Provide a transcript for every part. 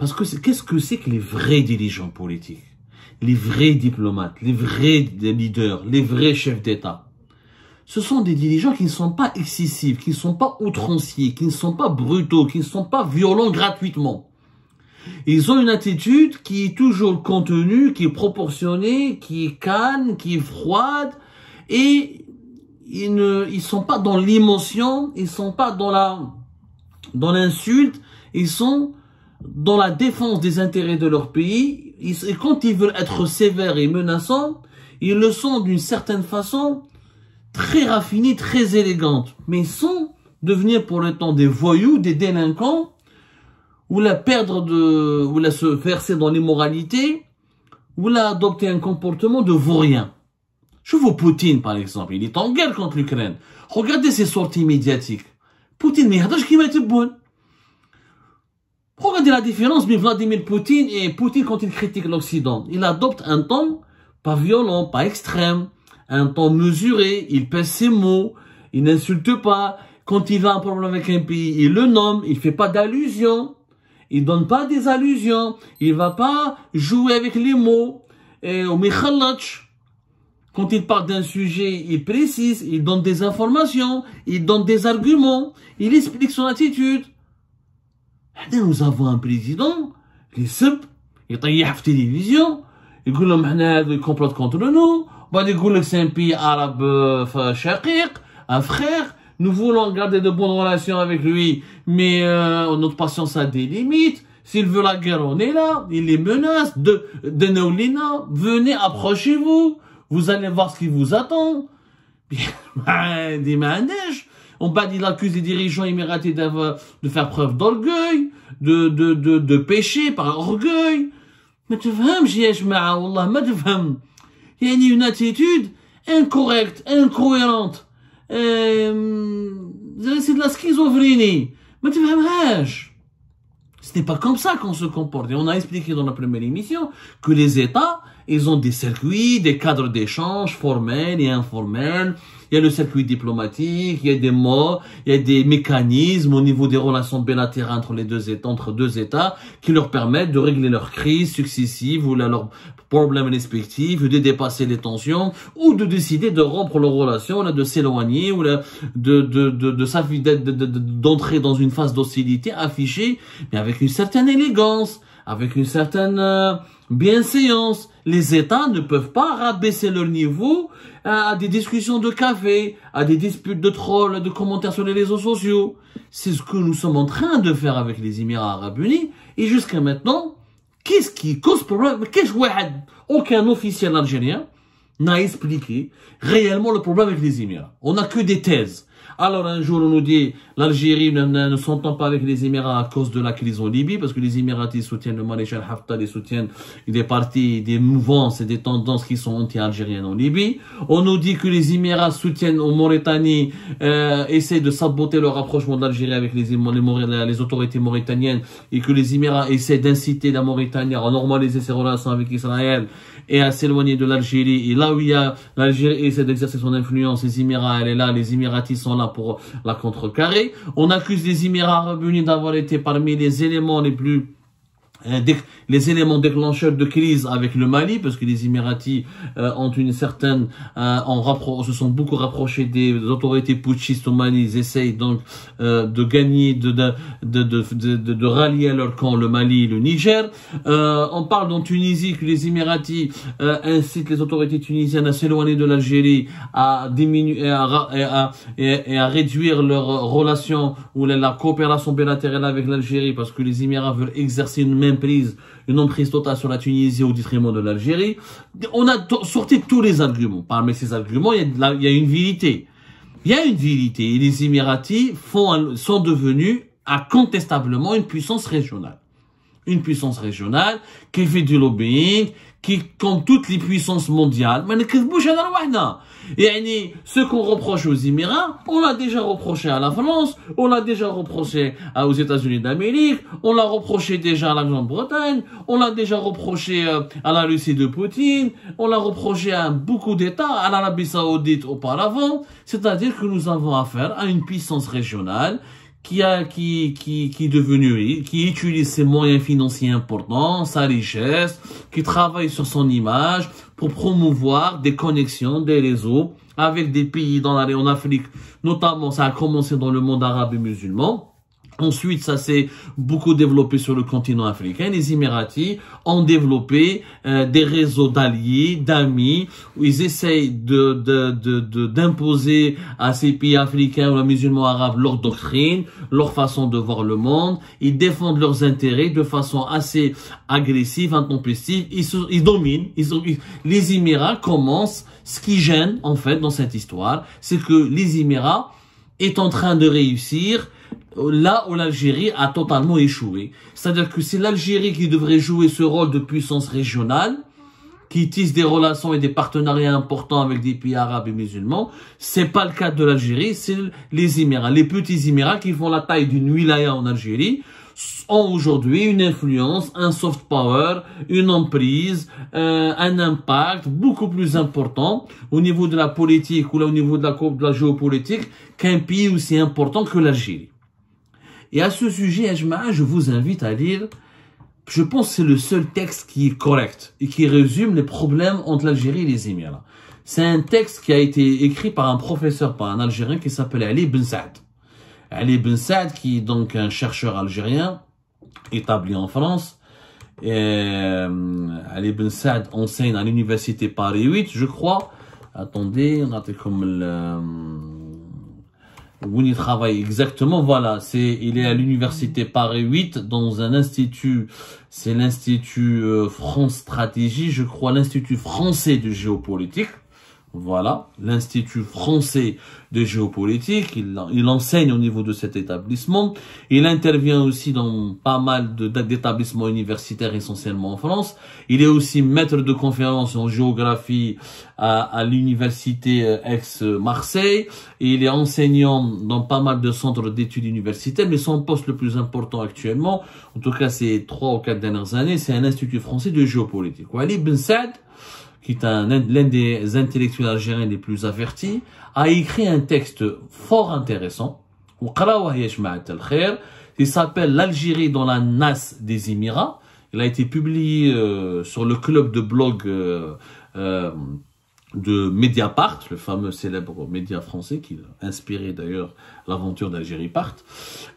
Parce que qu'est-ce que c'est que les vrais dirigeants politiques, les vrais diplomates, les vrais leaders, les vrais chefs d'État? Ce sont des dirigeants qui ne sont pas excessifs, qui ne sont pas outranciers, qui ne sont pas brutaux, qui ne sont pas violents gratuitement. Ils ont une attitude qui est toujours contenue, qui est proportionnée, qui est calme, qui est froide, et ils sont pas dans l'émotion, ils sont pas dans l'insulte, ils sont dans la défense des intérêts de leur pays. Et quand ils veulent être sévères et menaçants, ils le sont d'une certaine façon très raffinée, très élégante, mais sans devenir pour le temps des voyous, des délinquants, ou se verser dans l'immoralité, ou adopter un comportement de vaurien. Je vois Poutine, par exemple, il est en guerre contre l'Ukraine. Regardez ses sorties médiatiques. Poutine, mais qui va être bon. Regardez la différence entre Vladimir Poutine et Poutine quand il critique l'Occident. Il adopte un ton pas violent, pas extrême, un ton mesuré, il pèse ses mots, il n'insulte pas. Quand il a un problème avec un pays, il le nomme, il fait pas d'allusion, il donne pas des allusions, il va pas jouer avec les mots. Et au Mikhalatch, quand il parle d'un sujet, il précise, il donne des informations, il donne des arguments, il explique son attitude. Nous avons un président, il سب يطيح في télévision, يقول لهم احنا هذا complot contre nous, بعد يقول لك c'est un pays arabe شقيق, un frère, nous voulons garder de bonnes relations avec lui, mais notre patience a des limites. S'il veut la guerre, on est là, il les menace, Naoulina, venez, approchez-vous, vous allez voir ce qui vous attend. Des manèges. Il accuse les dirigeants émiratis de faire preuve d'orgueil, de pécher par orgueil. Mais tu vois, il y a une attitude incorrecte, incohérente. C'est de la schizophrénie. Mais tu vois, ce n'est pas comme ça qu'on se comporte. Et on a expliqué dans la première émission que les États, ils ont des circuits, des cadres d'échange formels et informels. Il y a le circuit diplomatique, il y a des mots, il y a des mécanismes au niveau des relations bilatérales entre deux États qui leur permettent de régler leurs crises successives ou leurs problèmes respectifs, de dépasser les tensions ou de décider de rompre leurs relations, de s'éloigner ou d'entrer dans une phase d'hostilité affichée, mais avec une certaine élégance, avec une certaine bienséance. Les États ne peuvent pas rabaisser leur niveau à des discussions de café, à des disputes de trolls, de commentaires sur les réseaux sociaux. C'est ce que nous sommes en train de faire avec les Émirats Arabes Unis. Et jusqu'à maintenant, qu'est-ce qui cause problème? Aucun officiel algérien n'a expliqué réellement le problème avec les Émirats. On n'a que des thèses. Alors un jour on nous dit l'Algérie ne s'entend pas avec les Émirats à cause de la crise en Libye, parce que les Émiratis soutiennent le maréchal Haftar, ils soutiennent des partis, des mouvances et des tendances qui sont anti-algériennes en Libye. On nous dit que les Émirats soutiennent en Mauritanie, essaient de saboter le rapprochement de l'Algérie avec les autorités mauritaniennes, et que les Émirats essaient d'inciter la Mauritanie à normaliser ses relations avec Israël et à s'éloigner de l'Algérie. Et là où l'Algérie essaie d'exercer son influence, les Émirats, elle est là, les Émiratis sont là pour la contrecarrer. On accuse les Émirats Arabes Unis d'avoir été parmi les éléments les éléments déclencheurs de crise avec le Mali, parce que les Émiratis ont une certaine se sont beaucoup rapprochés des autorités putschistes au Mali. Ils essayent donc de gagner, de rallier à leur camp le Mali et le Niger. On parle en Tunisie que les Émiratis incitent les autorités tunisiennes à s'éloigner de l'Algérie, à diminuer et à réduire leurs relations ou la coopération bilatérale avec l'Algérie, parce que les Émirats veulent exercer une emprise totale sur la Tunisie au détriment de l'Algérie. On a sorti tous les arguments. Parmi ces arguments, il y a une vérité. Il y a une vérité. Et les Émiratis sont devenus incontestablement une puissance régionale. Une puissance régionale qui fait du lobbying, qui, comme toutes les puissances mondiales, mais ne كذبوش على رواحنا. يعني, ce qu'on reproche aux Émirats, on l'a déjà reproché à la France, on l'a déjà reproché aux États-Unis d'Amérique, on l'a reproché déjà à la Grande-Bretagne, on l'a déjà reproché à la Russie de Poutine, on l'a reproché à beaucoup d'États, à l'Arabie Saoudite auparavant. C'est-à-dire que nous avons affaire à une puissance régionale qui est devenu, qui utilise ses moyens financiers importants, sa richesse, qui travaille sur son image pour promouvoir des connexions, des réseaux avec des pays en Afrique, notamment ça a commencé dans le monde arabe et musulman. Ensuite, ça s'est beaucoup développé sur le continent africain. Les Émiratis ont développé des réseaux d'alliés, d'amis, où ils essayent d'imposer à ces pays africains ou musulmans arabes leur doctrine, leur façon de voir le monde. Ils défendent leurs intérêts de façon assez agressive, intempestive. Ils dominent. Les Émirats commencent. Ce qui gêne, en fait, dans cette histoire, c'est que les Émirats est en train de réussir là où l'Algérie a totalement échoué. C'est-à-dire que c'est l'Algérie qui devrait jouer ce rôle de puissance régionale, qui tisse des relations et des partenariats importants avec des pays arabes et musulmans. C'est pas le cas de l'Algérie, c'est les Émirats. Les petits Émirats qui font la taille d'une wilaya en Algérie ont aujourd'hui une influence, un soft power, une emprise, un impact beaucoup plus important au niveau de la politique ou là au niveau de la géopolitique qu'un pays aussi important que l'Algérie. Et à ce sujet, Ajma, je vous invite à lire, je pense que c'est le seul texte qui est correct et qui résume les problèmes entre l'Algérie et les Émirats. C'est un texte qui a été écrit par un professeur, par un Algérien qui s'appelle Ali Ben Saad. Ali Ben Saad, qui est donc un chercheur algérien établi en France. Et Ali Ben Saad enseigne à l'université Paris 8, je crois. Attendez, on a comme où il travaille exactement, voilà, il est à l'université Paris 8 dans un institut, c'est l'Institut France Stratégie, je crois, l'Institut français de géopolitique. Voilà, l'Institut français de géopolitique, il enseigne au niveau de cet établissement. Il intervient aussi dans pas mal d'établissements universitaires, essentiellement en France. Il est aussi maître de conférences en géographie à l'université Aix-Marseille. Il est enseignant dans pas mal de centres d'études universitaires, mais son poste le plus important actuellement, en tout cas ces 3 ou 4 dernières années, c'est un Institut français de géopolitique. Ali Ben Saad, qui est l'un des intellectuels algériens les plus avertis, a écrit un texte fort intéressant, il s'appelle L'Algérie dans la nasse des Émirats. Il a été publié sur le club de blog de Mediapart, le fameux célèbre média français qui a inspiré d'ailleurs l'aventure d'Algérie Part.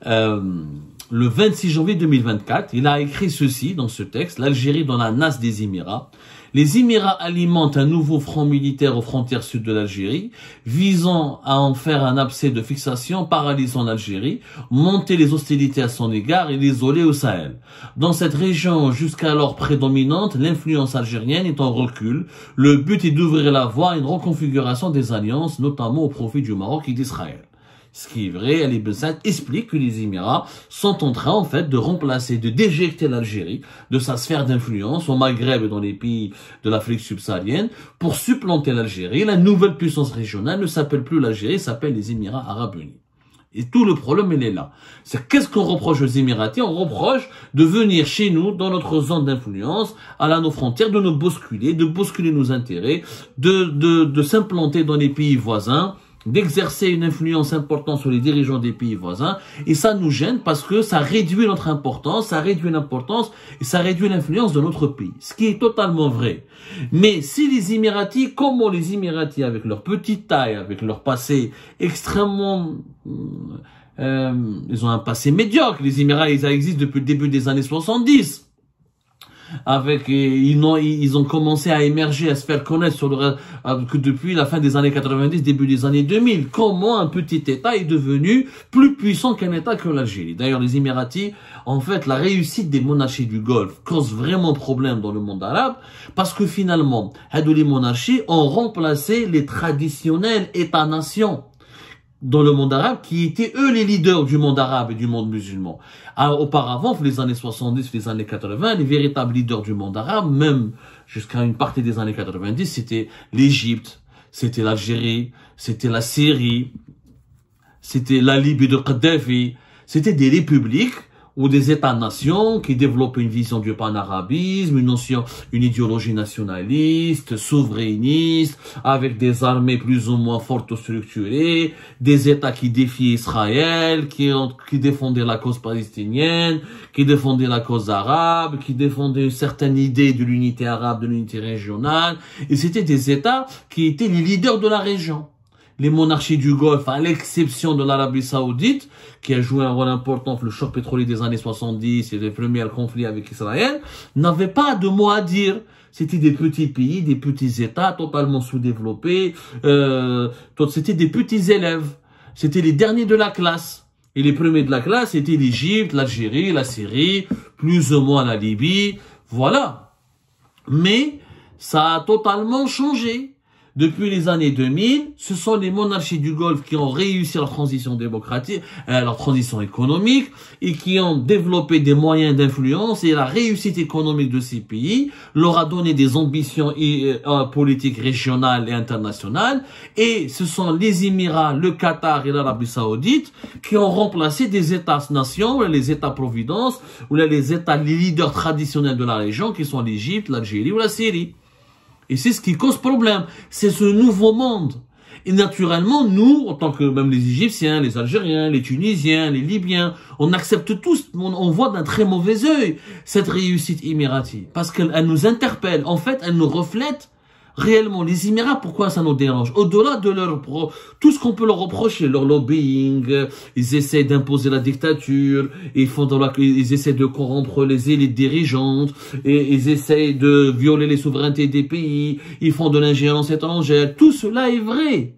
Le 26 janvier 2024, il a écrit ceci dans ce texte, L'Algérie dans la nasse des Émirats. Les Émirats alimentent un nouveau front militaire aux frontières sud de l'Algérie, visant à en faire un abcès de fixation paralysant l'Algérie, monter les hostilités à son égard et l'isoler au Sahel. Dans cette région jusqu'alors prédominante, l'influence algérienne est en recul. Le but est d'ouvrir la voie à une reconfiguration des alliances, notamment au profit du Maroc et d'Israël. Ce qui est vrai, Ali Ben Saad explique que les Émirats sont en train, en fait, de remplacer, de déjecter l'Algérie de sa sphère d'influence au Maghreb et dans les pays de l'Afrique subsaharienne pour supplanter l'Algérie. La nouvelle puissance régionale ne s'appelle plus l'Algérie, s'appelle les Émirats Arabes Unis. Et tout le problème, il est là. C'est qu'est-ce qu'on reproche aux Émiratis? On reproche de venir chez nous, dans notre zone d'influence, à nos frontières, de nous bousculer, de bousculer nos intérêts, de s'implanter dans les pays voisins, d'exercer une influence importante sur les dirigeants des pays voisins, et ça nous gêne parce que ça réduit notre importance, ça réduit l'importance et ça réduit l'influence de notre pays, ce qui est totalement vrai. Mais si les Émiratis, comment les Émiratis, avec leur petite taille, avec leur passé extrêmement... ils ont un passé médiocre, les Émirats, ils existent depuis le début des années 70. Ils ont commencé à émerger, à se faire connaître que depuis la fin des années 90, début des années 2000. Comment un petit État est devenu plus puissant qu'un État que l'Algérie? D'ailleurs, les Émiratis, en fait, la réussite des monarchies du Golfe cause vraiment problème dans le monde arabe, parce que finalement, les monarchies ont remplacé les traditionnels États-nations dans le monde arabe, qui étaient eux les leaders du monde arabe et du monde musulman. Alors, auparavant, les années 70, les années 80, les véritables leaders du monde arabe, même jusqu'à une partie des années 90, c'était l'Égypte, c'était l'Algérie, c'était la Syrie, c'était la Libye de Kadhafi, c'était des républiques ou des États-nations qui développent une vision du panarabisme, une idéologie nationaliste, souverainiste, avec des armées plus ou moins fortes ou structurées, des États qui défient Israël, qui défendaient la cause palestinienne, qui défendaient la cause arabe, qui défendaient une certaine idée de l'unité arabe, de l'unité régionale, et c'était des États qui étaient les leaders de la région. Les monarchies du Golfe, à l'exception de l'Arabie Saoudite, qui a joué un rôle important pour le choc pétrolier des années 70 et les premiers conflits avec Israël, n'avaient pas de mot à dire. C'était des petits pays, des petits États totalement sous-développés. C'était des petits élèves. C'était les derniers de la classe. Et les premiers de la classe étaient l'Égypte, l'Algérie, la Syrie, plus ou moins la Libye. Voilà. Mais ça a totalement changé. Depuis les années 2000, ce sont les monarchies du Golfe qui ont réussi leur transition démocratique, leur transition économique, et qui ont développé des moyens d'influence, et la réussite économique de ces pays leur a donné des ambitions politiques régionales et internationales, et ce sont les Émirats, le Qatar et l'Arabie Saoudite qui ont remplacé des États-nations, les États-providence, ou les leaders traditionnels de la région, qui sont l'Égypte, l'Algérie ou la Syrie. Et c'est ce qui cause problème. C'est ce nouveau monde. Et naturellement, nous, en tant que même les Égyptiens, les Algériens, les Tunisiens, les Libyens, on accepte tous, on voit d'un très mauvais œil cette réussite émiratie. Parce qu'elle nous interpelle. En fait, elle nous reflète réellement les Émirats. Pourquoi ça nous dérange? Au-delà de tout ce qu'on peut leur reprocher, leur lobbying, ils essaient d'imposer la dictature, ils essaient de corrompre les élites dirigeantes, et ils essaient de violer les souverainetés des pays, ils font de l'ingérence étrangère. Tout cela est vrai.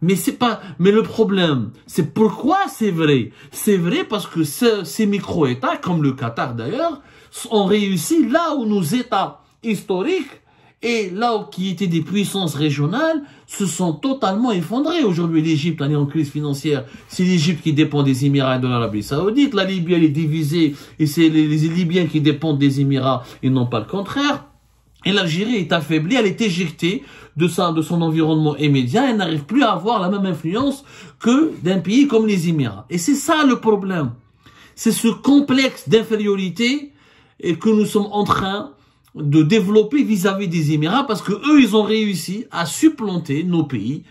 Mais le problème, c'est pourquoi c'est vrai. C'est vrai parce que ces micro-États, comme le Qatar d'ailleurs, ont réussi là où nos États historiques et là où qui étaient des puissances régionales se sont totalement effondrés. Aujourd'hui, l'Égypte est en crise financière. C'est l'Égypte qui dépend des Émirats et de l'Arabie Saoudite. La Libye, elle est divisée et c'est les Libyens qui dépendent des Émirats et non pas le contraire. Et l'Algérie est affaiblie, elle est éjectée de son environnement immédiat. Elle n'arrive plus à avoir la même influence que d'un pays comme les Émirats. Et c'est ça le problème. C'est ce complexe d'infériorité que nous sommes en train de développer vis-à-vis des Émirats parce que eux, ils ont réussi à supplanter nos pays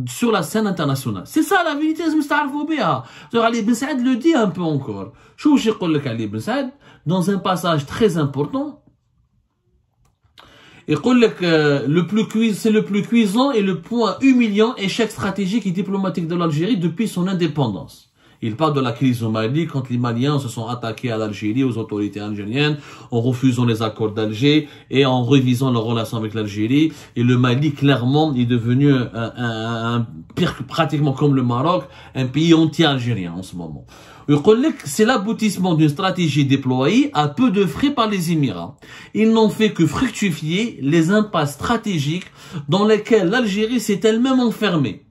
sur la scène internationale. C'est ça la vérité, Ali Ben Saad le dit un peu encore. Ali Ben Saad, dans un passage très important, il dit c'est le plus cuisant et le point humiliant échec stratégique et diplomatique de l'Algérie depuis son indépendance. Il parle de la crise au Mali quand les Maliens se sont attaqués à l'Algérie, aux autorités algériennes, en refusant les accords d'Alger et en révisant leurs relations avec l'Algérie. Et le Mali, clairement, est devenu pratiquement comme le Maroc, un pays anti-algérien en ce moment. C'est l'aboutissement d'une stratégie déployée à peu de frais par les Émirats. Ils n'ont fait que fructifier les impasses stratégiques dans lesquelles l'Algérie s'est elle-même enfermée.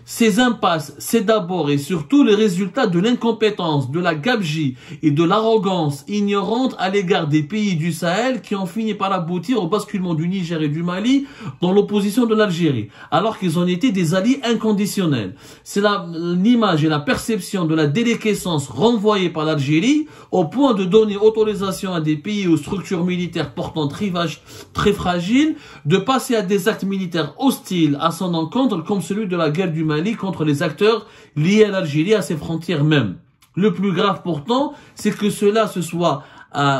Ces impasses, c'est d'abord et surtout le résultat de l'incompétence, de la gabegie et de l'arrogance ignorante à l'égard des pays du Sahel qui ont fini par aboutir au basculement du Niger et du Mali dans l'opposition de l'Algérie, alors qu'ils ont été des alliés inconditionnels. C'est l'image et la perception de la déliquescence renvoyée par l'Algérie au point de donner autorisation à des pays aux structures militaires portant très fragiles de passer à des actes militaires hostiles à son encontre comme celui de la guerre du Mali contre les acteurs liés à l'Algérie, à ses frontières même. Le plus grave pourtant, c'est que cela se soit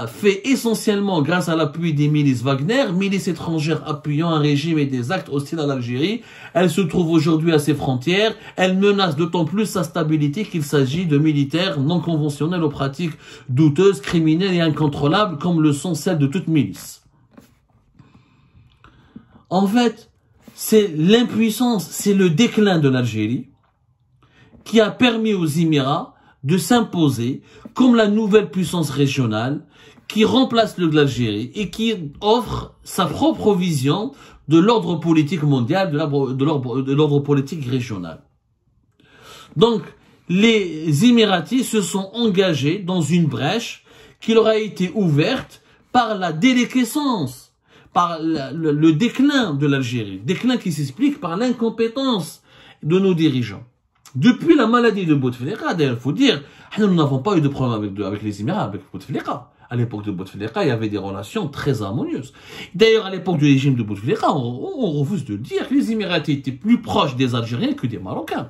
fait essentiellement grâce à l'appui des milices Wagner, milices étrangères appuyant un régime et des actes hostiles à l'Algérie. Elle se trouve aujourd'hui à ses frontières. Elle menace d'autant plus sa stabilité qu'il s'agit de militaires non conventionnels aux pratiques douteuses, criminelles et incontrôlables comme le sont celles de toute milice. En fait, c'est l'impuissance, c'est le déclin de l'Algérie qui a permis aux Émirats de s'imposer comme la nouvelle puissance régionale qui remplace l'Algérie et qui offre sa propre vision de l'ordre politique mondial, de l'ordre politique régional. Donc, les Émiratis se sont engagés dans une brèche qui leur a été ouverte par la déliquescence, par le déclin de l'Algérie, déclin qui s'explique par l'incompétence de nos dirigeants. Depuis la maladie de Bouteflika, d'ailleurs, il faut dire, nous n'avons pas eu de problème avec les Émirats, avec Bouteflika. À l'époque de Bouteflika, il y avait des relations très harmonieuses. D'ailleurs, à l'époque du régime de Bouteflika, on refuse de le dire, les Émiratis étaient plus proches des Algériens que des Marocains.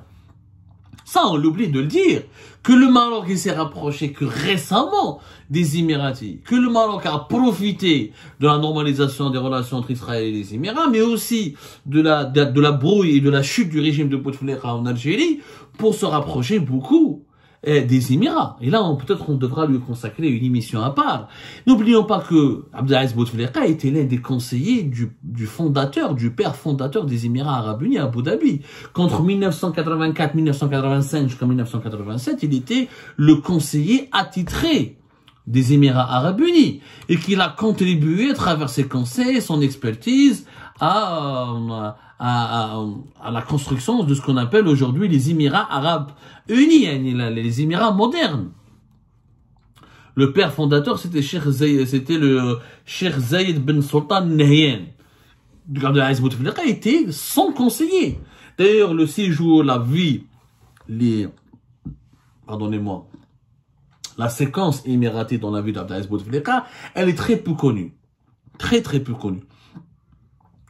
Ça, on l'oublie de le dire. Que le Maroc s'est rapproché que récemment des Émiratis. Que le Maroc a profité de la normalisation des relations entre Israël et les Émirats, mais aussi de la brouille et de la chute du régime de Bouteflika en Algérie pour se rapprocher beaucoup des Émirats. Et là, peut-être on devra lui consacrer une émission à part. N'oublions pas que Abdelaziz Bouteflika était l'un des conseillers du fondateur, du père fondateur des Émirats Arabes Unis à Abu Dhabi. Qu'entre 1984, 1985 jusqu'en 1987, il était le conseiller attitré des Émirats Arabes Unis et qu'il a contribué à travers ses conseils, son expertise à la construction de ce qu'on appelle aujourd'hui les Émirats Arabes Unis, les Émirats modernes. Le père fondateur, c'était le Cheikh Zayed Ben Sultan Nahyan. Abdelaziz Bouteflika était son conseiller. D'ailleurs, le séjour, la vie, la séquence émiratie dans la vie d'Abdelaziz Bouteflika, elle est très peu connue. Très peu connue.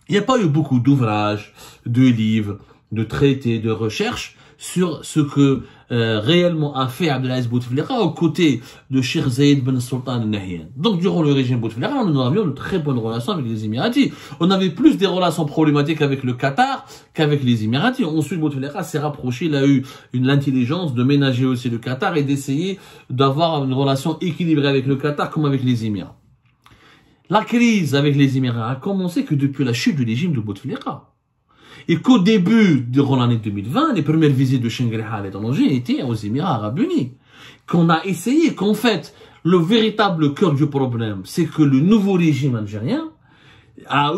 Il n'y a pas eu beaucoup d'ouvrages, de livres, de traités, de recherches sur ce que réellement a fait Abdelaziz Bouteflika aux côtés de Cheikh Zayed Ben Sultan Nahyan. Donc, durant le régime Bouteflika, nous avions de très bonnes relations avec les Émiratis. On avait plus des relations problématiques avec le Qatar qu'avec les Émiratis. Ensuite, Bouteflika s'est rapproché, il a eu l'intelligence de ménager aussi le Qatar et d'essayer d'avoir une relation équilibrée avec le Qatar comme avec les Émirats. La crise avec les Émirats a commencé que depuis la chute du régime de Bouteflika. Et qu'au début, durant l'année 2020, les premières visites de Shangri-La à l'étranger étaient aux Émirats Arabes Unis. Qu'on a essayé, qu'en fait, le véritable cœur du problème, c'est que le nouveau régime algérien a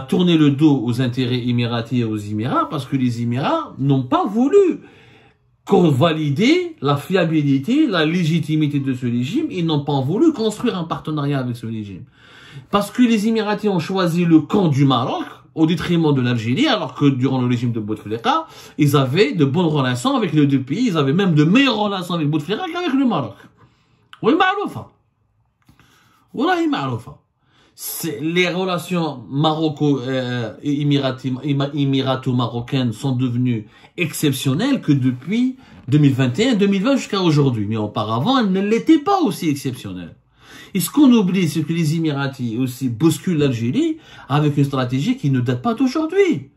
tourné le dos aux intérêts émiratis et aux Émirats parce que les Émirats n'ont pas voulu valider la fiabilité, la légitimité de ce régime. Ils n'ont pas voulu construire un partenariat avec ce régime. Parce que les Émiratis ont choisi le camp du Maroc au détriment de l'Algérie, alors que durant le régime de Bouteflika, ils avaient de bonnes relations avec les deux pays, ils avaient même de meilleures relations avec Bouteflika qu'avec le Maroc. Oui, ma'roufa. Wallahi ma'roufa. Les relations émirato-marocaines sont devenues exceptionnelles que depuis 2021-2020 jusqu'à aujourd'hui. Mais auparavant, elles ne l'étaient pas aussi exceptionnelles. Et ce qu'on oublie, c'est que les Émiratis aussi bousculent l'Algérie avec une stratégie qui ne date pas d'aujourd'hui.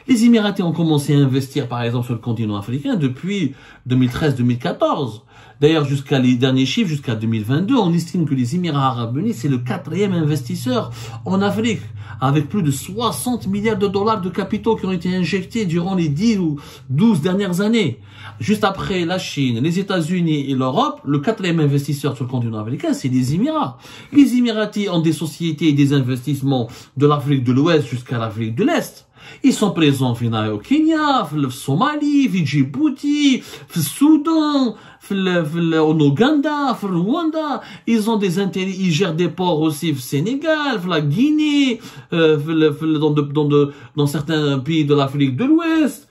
Les Émiratis ont commencé à investir, par exemple, sur le continent africain depuis 2013-2014. D'ailleurs, jusqu'à les derniers chiffres, jusqu'à 2022, on estime que les Émirats Arabes Unis, c'est le 4e investisseur en Afrique, avec plus de 60 milliards de dollars de capitaux qui ont été injectés durant les 10 ou 12 dernières années. Juste après la Chine, les États-Unis et l'Europe, le 4e investisseur sur le continent africain, c'est les Émirats. Les Émiratis ont des sociétés et des investissements de l'Afrique de l'Ouest jusqu'à l'Afrique de l'Est. Ils sont présents au Kenya, en Somalie, en Djibouti, au Soudan, en Ouganda, en Rwanda. Ils ont des intérêts, ils gèrent des ports aussi au Sénégal, la Guinée, dans certains pays de l'Afrique de l'Ouest.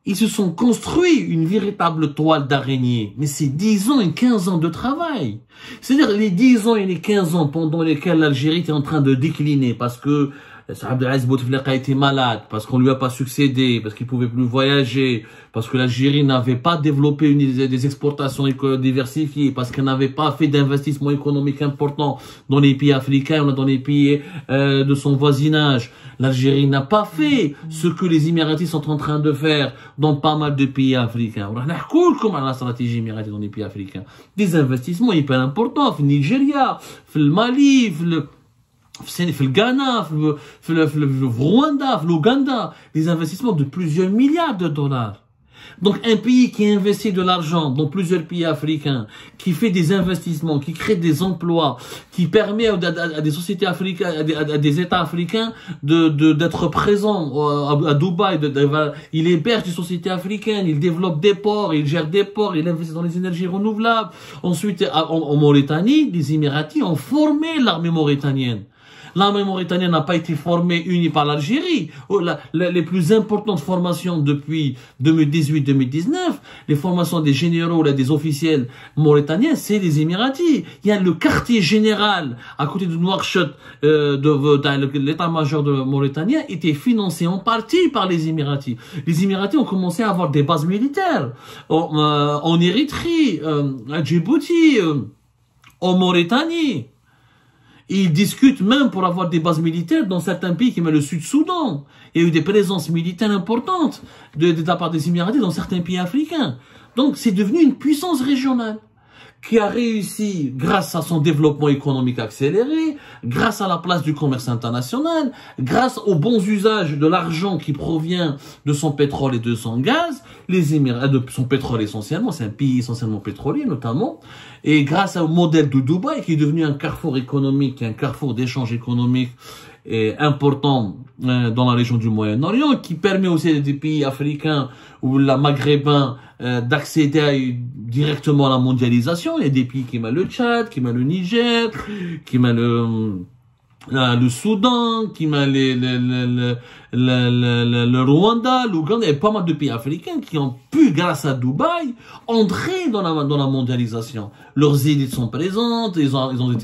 Ils se sont construits une véritable toile d'araignée. Mais c'est 10 ans et 15 ans de travail. C'est-à-dire les 10 ans et les 15 ans pendant lesquels l'Algérie était en train de décliner parce que Abdelaziz Bouteflika était malade, parce qu'on lui a pas succédé, parce qu'il pouvait plus voyager, parce que l'Algérie n'avait pas développé des exportations diversifiées, parce qu'elle n'avait pas fait d'investissements économiques importants dans les pays africains, dans les pays de son voisinage. L'Algérie n'a pas fait ce que les Émiratis sont en train de faire dans pas mal de pays africains. On a comment la stratégie émirati dans les pays africains. Des investissements hyper importants, au Nigeria, au Mali, au Ghana, au Rwanda, au Ouganda, des investissements de plusieurs milliards de dollars. Donc un pays qui investit de l'argent dans plusieurs pays africains, qui fait des investissements, qui crée des emplois, qui permet à des sociétés africaines, à des États africains d'être présents à Dubaï, il héberge des sociétés africaines, il développe des ports, il gère des ports, il investit dans les énergies renouvelables. Ensuite, en Mauritanie, les Émiratis ont formé l'armée mauritanienne. L'armée mauritanienne n'a pas été formée, unie par l'Algérie. Les plus importantes formations depuis 2018-2019, les formations des généraux, là, des officiels mauritaniens, c'est les Émiratis. Il y a le quartier général à côté de Nouakchott, l'état-major mauritanien était financé en partie par les Émiratis. Les Émiratis ont commencé à avoir des bases militaires en Érythrée, à Djibouti, en Mauritanie. Ils discutent même pour avoir des bases militaires dans certains pays comme le Sud-Soudan. Il y a eu des présences militaires importantes de la part des Émiratis dans certains pays africains. Donc c'est devenu une puissance régionale qui a réussi, grâce à son développement économique accéléré, grâce à la place du commerce international, grâce aux bons usages de l'argent qui provient de son pétrole et de son gaz, les Émirats, de son pétrole essentiellement, c'est un pays essentiellement pétrolier notamment, et grâce au modèle de Dubaï qui est devenu un carrefour économique, un carrefour d'échange économique important dans la région du Moyen-Orient, qui permet aussi à des pays africains ou la maghrébins d'accéder directement à la mondialisation. Il y a des pays qui mènent le Tchad, qui mènent le Niger, qui mènent le Soudan, qui mènent le Rwanda, l'Ouganda. Il y a pas mal de pays africains qui ont pu, grâce à Dubaï, entrer dans la mondialisation. Leurs élites sont présentes, ils ont été